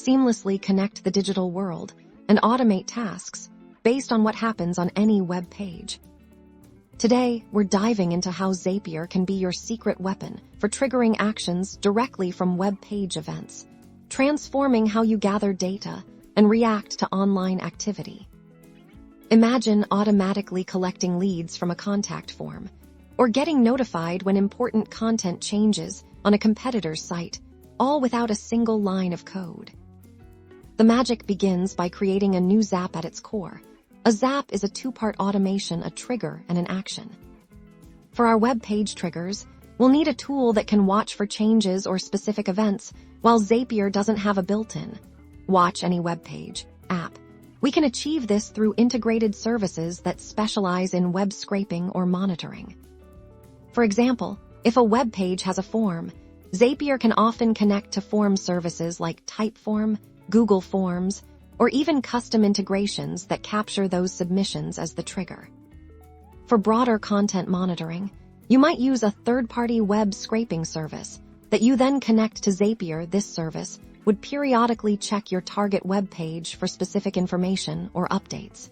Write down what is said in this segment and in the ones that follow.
seamlessly connect the digital world, and automate tasks based on what happens on any web page. Today, we're diving into how Zapier can be your secret weapon for triggering actions directly from web page events, transforming how you gather data and react to online activity. Imagine automatically collecting leads from a contact form, or getting notified when important content changes on a competitor's site, all without a single line of code. The magic begins by creating a new Zap at its core. A Zap is a two-part automation, a trigger, and an action. For our web page triggers, we'll need a tool that can watch for changes or specific events, while Zapier doesn't have a built-in Watch Any Web Page app. We can achieve this through integrated services that specialize in web scraping or monitoring. For example, if a web page has a form, Zapier can often connect to form services like Typeform, Google Forms, or even custom integrations that capture those submissions as the trigger. For broader content monitoring, you might use a third-party web scraping service that you then connect to Zapier. This service would periodically check your target web page for specific information or updates.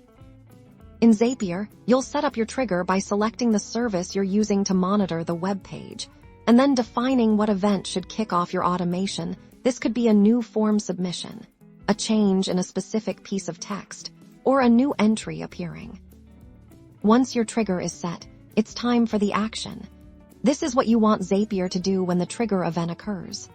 In Zapier, you'll set up your trigger by selecting the service you're using to monitor the web page, and then defining what event should kick off your automation. This could be a new form submission, a change in a specific piece of text, or a new entry appearing. Once your trigger is set, it's time for the action. This is what you want Zapier to do when the trigger event occurs.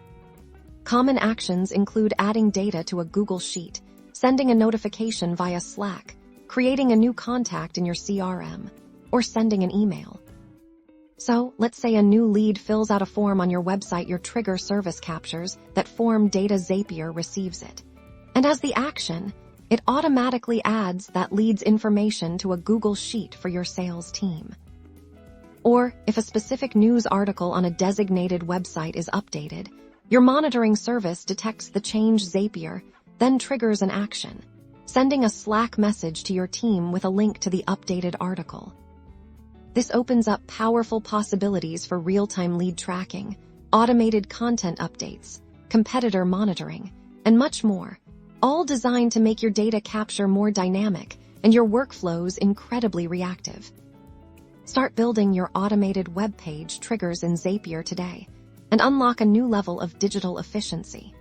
Common actions include adding data to a Google Sheet, sending a notification via Slack, creating a new contact in your CRM, or sending an email. So, let's say a new lead fills out a form on your website. Your trigger service captures that form data. Zapier receives it. And as the action, it automatically adds that lead's information to a Google Sheet for your sales team. Or, if a specific news article on a designated website is updated, your monitoring service detects the change. Zapier then triggers an action, sending a Slack message to your team with a link to the updated article. This opens up powerful possibilities for real-time lead tracking, automated content updates, competitor monitoring, and much more, all designed to make your data capture more dynamic and your workflows incredibly reactive. Start building your automated web page triggers in Zapier today and unlock a new level of digital efficiency.